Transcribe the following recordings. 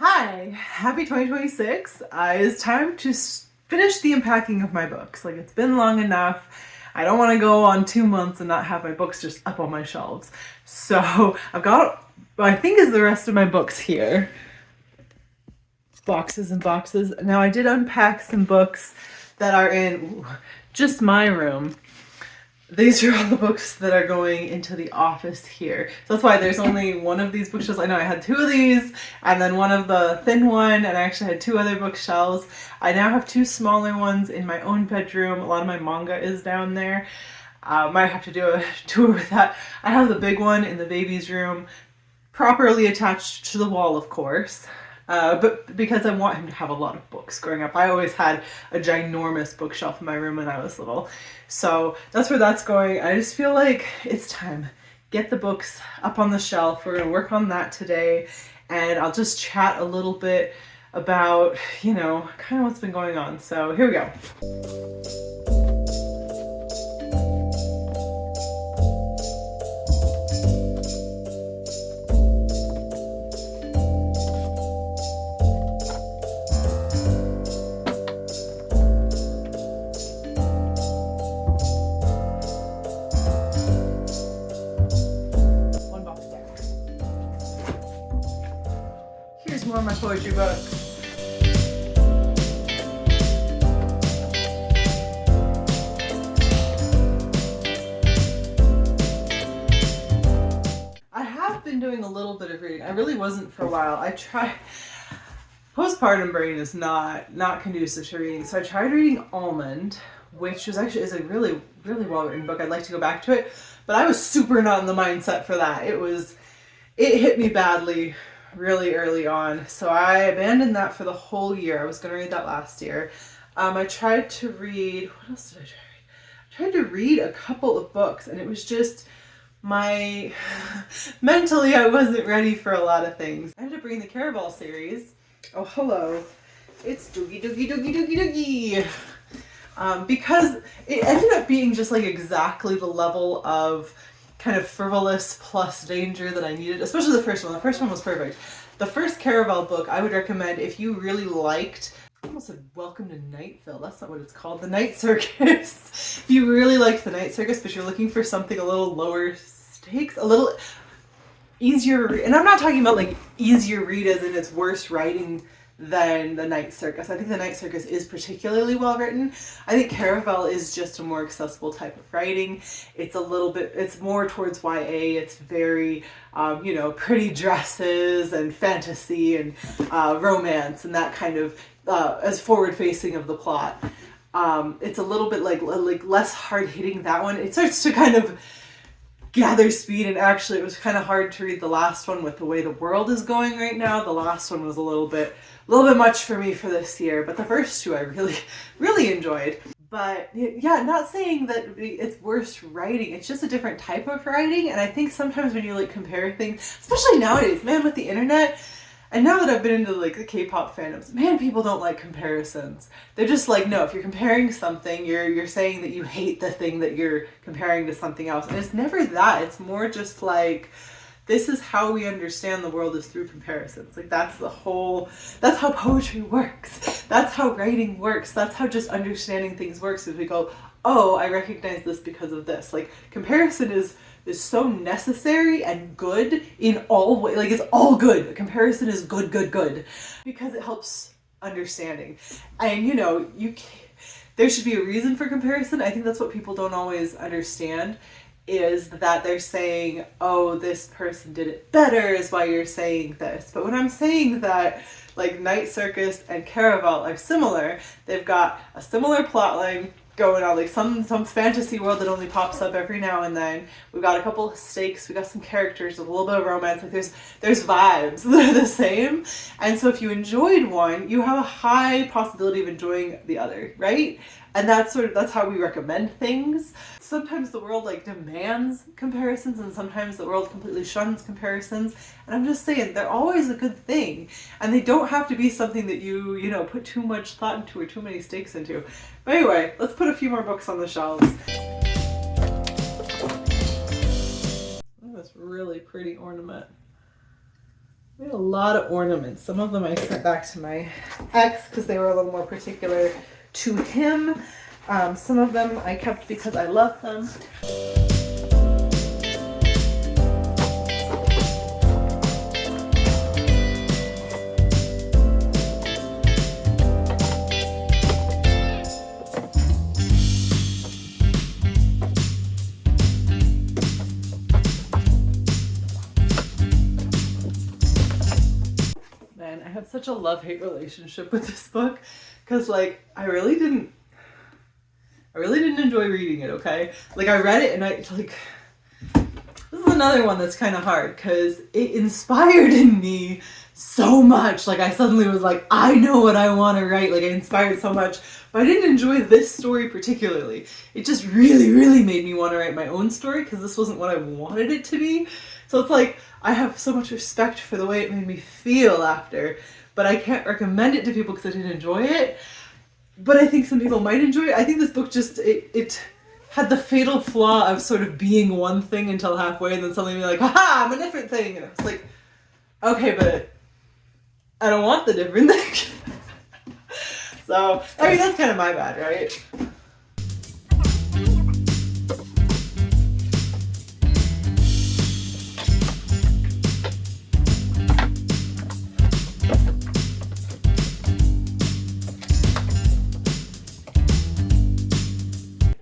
Hi, happy 2026. It's time to finish the unpacking of my books. Like, it's been long enough. I don't want to go on 2 months and not have my books just up on my shelves. So I've got what I think is the rest of my books here. Boxes and boxes. Now I did unpack some books that are in just my room. These are all the books that are going into the office here. So that's why there's only one of these bookshelves. I know I had two of these and then one of the thin one, and I actually had two other bookshelves. I now have two smaller ones in my own bedroom. A lot of my manga is down there. Might have to do a tour with that. I have the big one in the baby's room, properly attached to the wall, of course. But because I want him to have a lot of books growing up. I always had a ginormous bookshelf in my room when I was little. So that's where that's going. I just feel like it's time. Get the books up on the shelf. We're going to work on that today. And I'll just chat a little bit about, kind of what's been going on. So here we go. Here's more of my poetry books. I have been doing a little bit of reading. I really wasn't for a while. I tried. Postpartum brain is not conducive to reading, so I tried reading Almond, which is a really, really well written book. I'd like to go back to it, but I was super not in the mindset for that. It hit me badly really early on, so I abandoned that for the whole year. I was going to read that last year. I tried to read, what else did I try? I tried to read a couple of books, and it was just mentally I wasn't ready for a lot of things. I ended up reading the Caraval series. Oh, hello. It's Doogie Doogie Doogie Doogie Doogie. Because it ended up being just like exactly the level of kind of frivolous plus danger that I needed, especially the first one. The first one was perfect. The first Caraval book I would recommend if you really liked, I almost said Welcome to Nightville. That's not what it's called. The Night Circus. If you really liked The Night Circus, but you're looking for something a little lower stakes, a little easier, and I'm not talking about like easier read as in it's worse writing than The Night Circus. I think The Night Circus is particularly well written. I think Caraval is just a more accessible type of writing. It's more towards YA. It's very, pretty dresses and fantasy and romance and that kind of, as forward facing of the plot. It's a little bit like less hard hitting, that one. It starts to kind of gather speed, and actually it was kind of hard to read the last one with the way the world is going right now. The last one was a little bit much for me for this year, but the first two I really, really enjoyed. But yeah, not saying that it's worse writing, it's just a different type of writing. And I think sometimes when you compare things, especially nowadays, man, with the internet, and now that I've been into the K-pop fandoms, man, people don't like comparisons. They're just no, if you're comparing something, you're saying that you hate the thing that you're comparing to something else. And it's never that. It's more just this is how we understand the world, is through comparisons. That's how poetry works. That's how writing works. That's how just understanding things works, is we go, oh, I recognize this because of this. Comparison is so necessary and good in all ways. It's all good. Comparison is good because it helps understanding. And there should be a reason for comparison. I think that's what people don't always understand, is that they're saying, oh, this person did it better is why you're saying this. But when I'm saying that Night Circus and Caraval are similar, they've got a similar plot line going on, some fantasy world that only pops up every now and then. We've got a couple of stakes, we got some characters, a little bit of romance, there's vibes that are the same. And so if you enjoyed one, you have a high possibility of enjoying the other, right? And that's how we recommend things. Sometimes the world demands comparisons, and sometimes the world completely shuns comparisons. And I'm just saying, they're always a good thing. And they don't have to be something that you put too much thought into or too many stakes into. But anyway, let's put a few more books on the shelves. Oh, that's really pretty ornament. We had a lot of ornaments. Some of them I sent back to my ex because they were a little more particular to him. Some of them I kept because I love them. Man, I have such a love-hate relationship with this book because like I really didn't enjoy reading it, okay? Like I read it and I like, this is another one that's kind of hard because it inspired in me so much. Like I suddenly was like, I know what I want to write. Like I inspired so much, but I didn't enjoy this story particularly. It just really, really made me want to write my own story because this wasn't what I wanted it to be. So it's like, I have so much respect for the way it made me feel after, but I can't recommend it to people because I didn't enjoy it. But I think some people might enjoy it. I think this book just, it had the fatal flaw of sort of being one thing until halfway and then suddenly be like, haha, I'm a different thing. And I was like, okay, but I don't want the different thing. So, I mean, that's kind of my bad, right?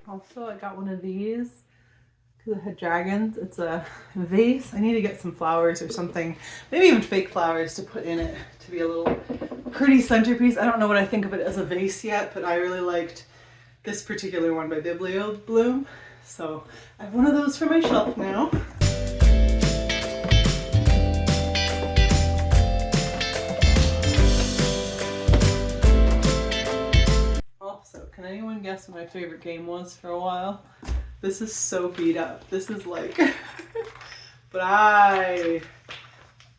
Also, I got one of these because it had dragons. It's a vase. I need to get some flowers or something, maybe even fake flowers to put in it to be a little pretty centerpiece. I don't know what I think of it as a vase yet, but I really liked this particular one by Biblio Bloom. So I have one of those for my shelf now. Can anyone guess what my favorite game was for a while? This is so beat up. This is like,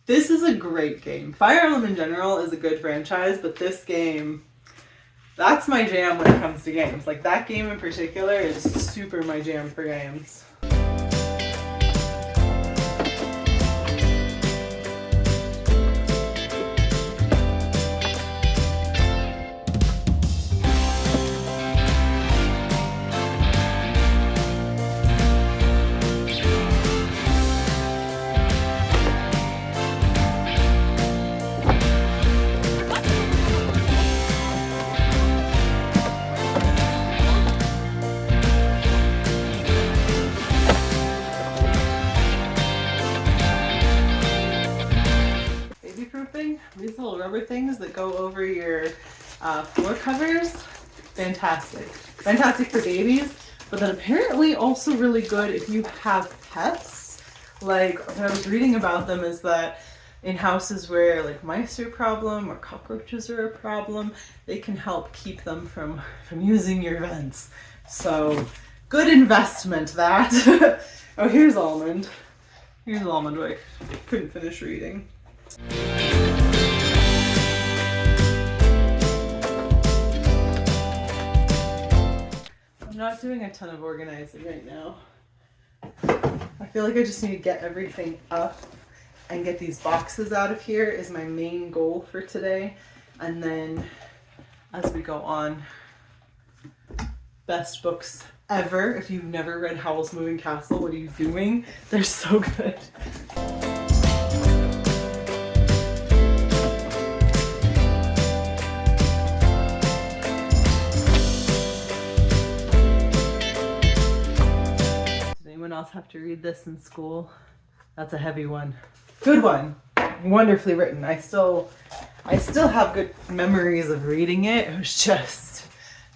this is a great game. Fire Emblem in general is a good franchise, but this game, that's my jam when it comes to games. Like that game in particular is super my jam for games. These little rubber things that go over your floor covers, fantastic. Fantastic for babies, but then apparently also really good if you have pets. Like what I was reading about them is that in houses where like mice are a problem or cockroaches are a problem, they can help keep them from using your vents. So good investment that. Oh, here's Almond. Here's Almond, who I couldn't finish reading. I'm not doing a ton of organizing right now. I feel like I just need to get everything up and get these boxes out of here is my main goal for today. And then as we go on, best books ever. If you've never read Howl's Moving Castle, what are you doing? They're so good. Else have to read this in school? That's a heavy one. Good one. Wonderfully written. I still have good memories of reading it. It was just,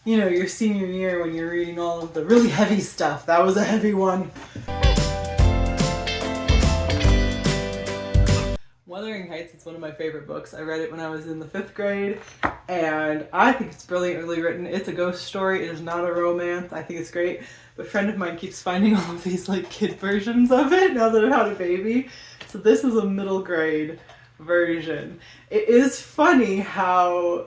you know, your senior year when you're reading all of the really heavy stuff. That was a heavy one. Wuthering Heights is one of my favorite books. I read it when I was in the 5th grade and I think it's brilliantly written. It's a ghost story. It is not a romance. I think it's great. But a friend of mine keeps finding all of these like kid versions of it now that I've had a baby. So this is a middle grade version. It is funny how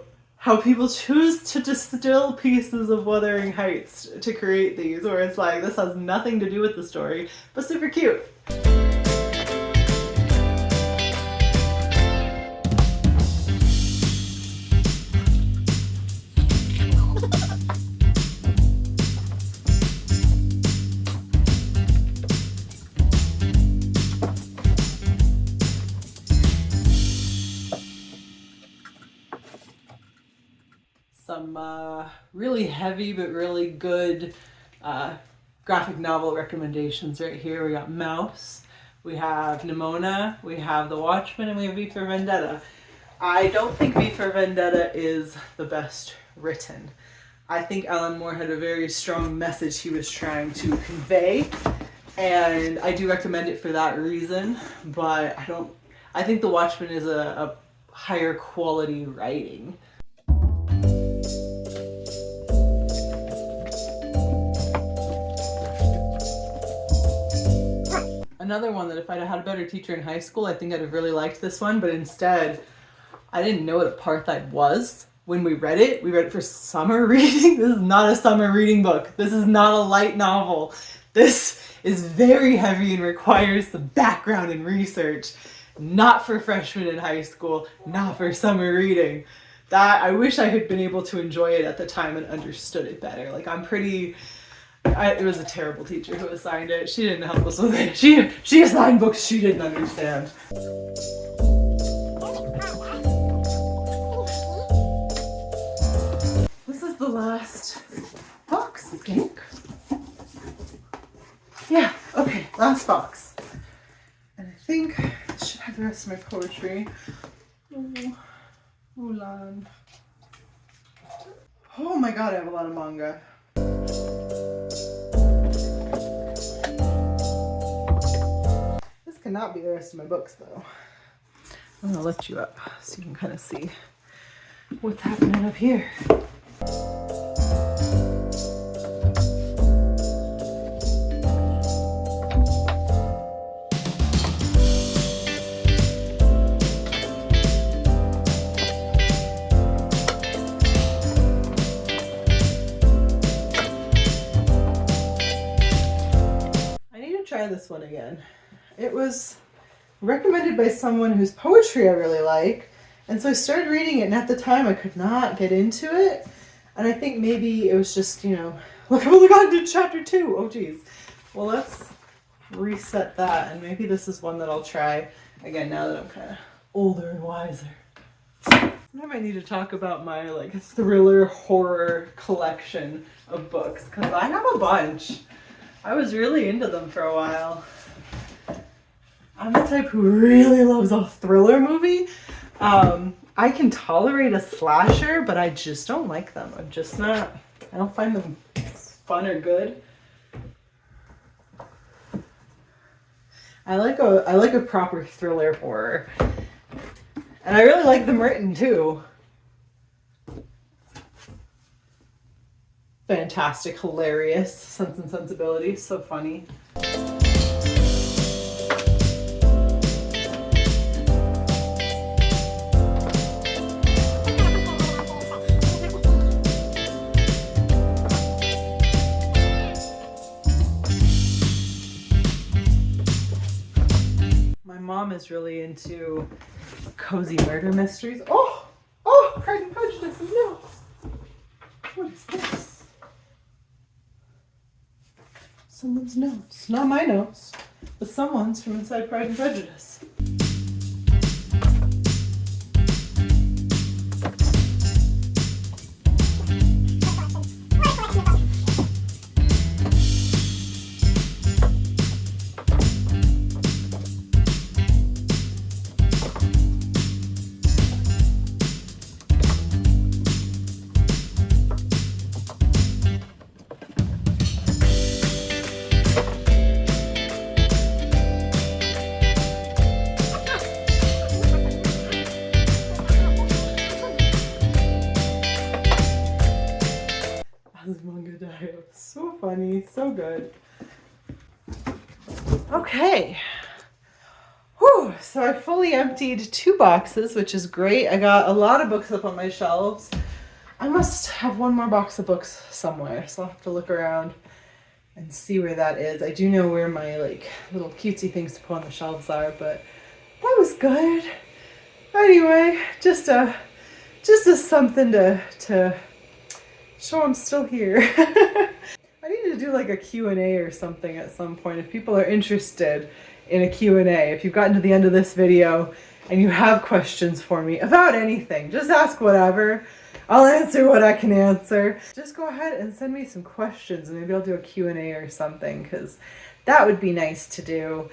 people choose to distill pieces of Wuthering Heights to create these, where it's like, this has nothing to do with the story, but super cute. some really heavy but really good graphic novel recommendations right here. We got Mouse, we have Nimona, we have The Watchmen, and we have V for Vendetta. I don't think V for Vendetta is the best written. I think Alan Moore had a very strong message he was trying to convey, and I do recommend it for that reason, but I think The Watchmen is a higher quality writing. Another one that if I'd had a better teacher in high school, I think I'd have really liked this one, but instead, I didn't know what apartheid was. When we read it for summer reading. This is not a summer reading book. This is not a light novel. This is very heavy and requires some background and research. Not for freshmen in high school, not for summer reading. That, I wish I had been able to enjoy it at the time and understood it better. Like, it was a terrible teacher who assigned it. She didn't help us with it. She assigned books she didn't understand. This is the last box, I think. Yeah, okay, last box. And I think I should have the rest of my poetry. Mulan. Oh my god, I have a lot of manga. This cannot be the rest of my books though. I'm gonna lift you up so you can kind of see what's happening up here. Try this one again. It was recommended by someone whose poetry I really like, and so I started reading it, and at the time I could not get into it, and I think maybe it was just, look, I've only gotten to chapter 2. Oh geez. Well, let's reset that, and maybe this is one that I'll try again now that I'm kind of older and wiser. I might need to talk about my thriller horror collection of books, because I have a bunch. I was really into them for a while. I'm the type who really loves a thriller movie. I can tolerate a slasher, but I just don't like them. I don't find them fun or good. I like a proper thriller horror. And I really like them written too. Fantastic, hilarious, Sense and Sensibility, so funny. My mom is really into cozy murder mysteries. Oh, Pride and Prejudice, no. What is this? Someone's notes. Not my notes, but someone's from inside Pride and Prejudice. So funny, so good. Okay. Whew, so I fully emptied 2 boxes, which is great. I got a lot of books up on my shelves. I must have one more box of books somewhere, so I'll have to look around and see where that is. I do know where my little cutesy things to put on the shelves are, but that was good. Anyway, just as something to show I'm still here. I need to do a Q&A or something at some point if people are interested in a Q&A. If you've gotten to the end of this video and you have questions for me about anything, just ask whatever. I'll answer what I can answer. Just go ahead and send me some questions and maybe I'll do a Q&A or something, because that would be nice to do,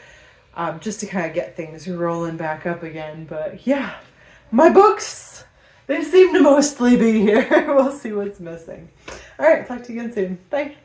just to kind of get things rolling back up again. But yeah, my books, they seem to mostly be here. We'll see what's missing. All right, talk to you again soon. Bye.